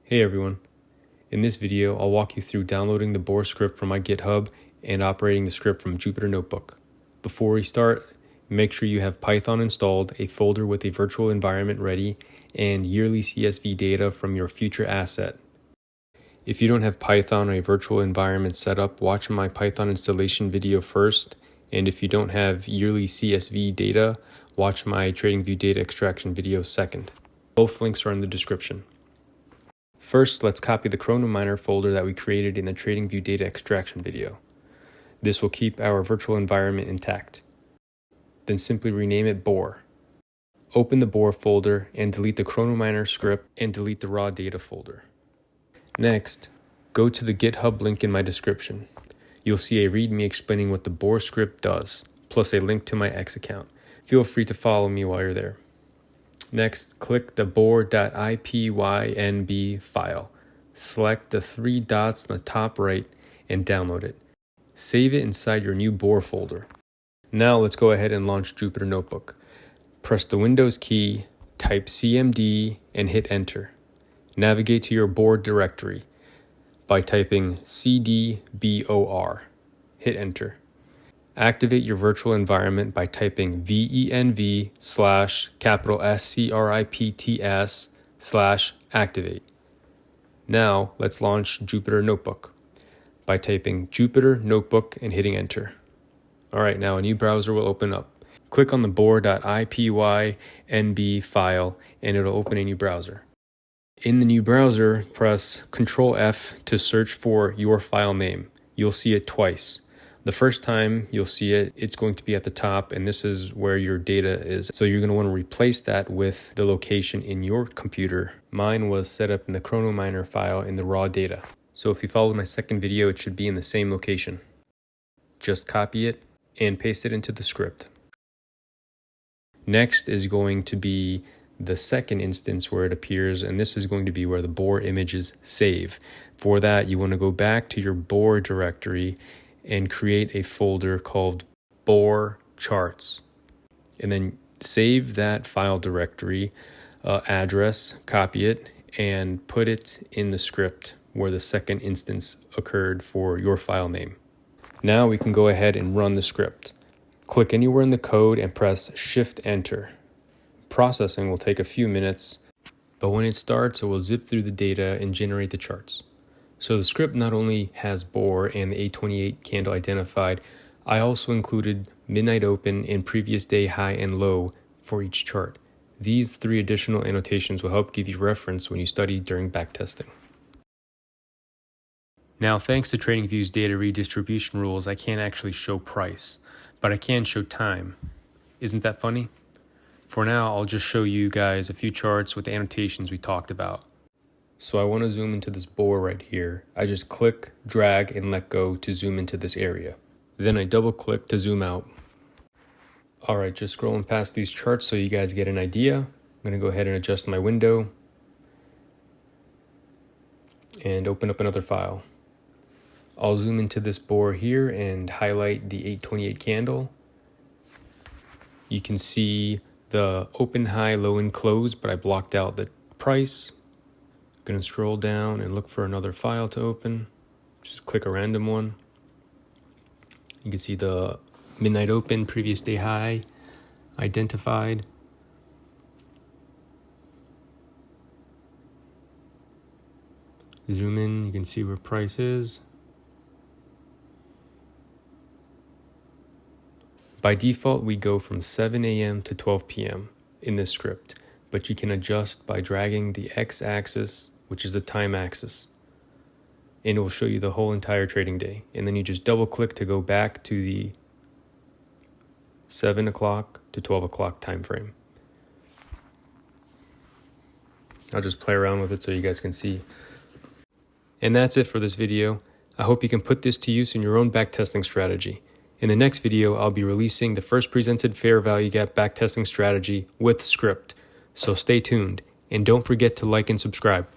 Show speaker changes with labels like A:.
A: Hey everyone, in this video I'll walk you through downloading the BOR script from my GitHub and operating the script from Jupyter Notebook. Before we start, make sure you have Python installed, a folder with a virtual environment ready, and yearly CSV data from your future asset. If you don't have Python or a virtual environment set up, watch my Python installation video first, and if you don't have yearly CSV data, watch my TradingView data extraction video second. Both links are in the description. First, let's copy the ChronoMiner folder that we created in the TradingView data extraction video. This will keep our virtual environment intact. Then simply rename it BOR. Open the BOR folder and delete the ChronoMiner script and delete the raw data folder. Next, go to the GitHub link in my description. You'll see a README explaining what the BOR script does, plus a link to my X account. Feel free to follow me while you're there. Next, click the bor.ipynb file. Select the three dots on the top right and download it. Save it inside your new BOR folder. Now let's go ahead and launch Jupyter Notebook. Press the Windows key, type CMD, and hit enter. Navigate to your BOR directory by typing cd BOR. Hit enter. Activate your virtual environment by typing venv/scripts/activate. Now let's launch Jupyter Notebook by typing Jupyter Notebook and hitting enter. Alright, now a new browser will open up. Click on the bor.ipynb file and it'll open a new browser. In the new browser, press Ctrl F to search for your file name. You'll see it twice. The first time you'll see it, it's going to be at the top, and this is where your data is. So you're going to want to replace that with the location in your computer. Mine was set up in the ChronoMiner file in the raw data. So if you followed my second video, it should be in the same location. Just copy it and paste it into the script. Next is going to be the second instance where it appears, and this is going to be where the BOR images save. For that, you want to go back to your BOR directory and create a folder called BOR charts. And then save that file directory address, copy it, and put it in the script where the second instance occurred for your file name. Now we can go ahead and run the script. Click anywhere in the code and press Shift-Enter. Processing will take a few minutes, but when it starts, it will zip through the data and generate the charts. So the script not only has BOR and the 828 candle identified, I also included midnight open and previous day high and low for each chart. These three additional annotations will help give you reference when you study during backtesting. Now, thanks to TradingView's data redistribution rules, I can't actually show price, but I can show time. Isn't that funny? For now, I'll just show you guys a few charts with the annotations we talked about. So I want to zoom into this BOR right here. I just click, drag, and let go to zoom into this area. Then I double click to zoom out. Alright, just scrolling past these charts so you guys get an idea. I'm going to go ahead and adjust my window and open up another file. I'll zoom into this BOR here and highlight the 828 candle. You can see the open, high, low, and close, but I blocked out the price. Going to scroll down and look for another file to open. Just click a random one. You can see the midnight open, previous day high identified. Zoom in, you can see where price is. By default, we go from 7 a.m. to 12 p.m. in this script, but you can adjust by dragging the x-axis, which is the time axis, and it will show you the whole entire trading day. And then you just double click to go back to the 7 o'clock to 12 o'clock time frame. I'll just play around with it so you guys can see. And that's it for this video. I hope you can put this to use in your own backtesting strategy. In the next video, I'll be releasing the first presented fair value gap backtesting strategy with script. So stay tuned and don't forget to like and subscribe.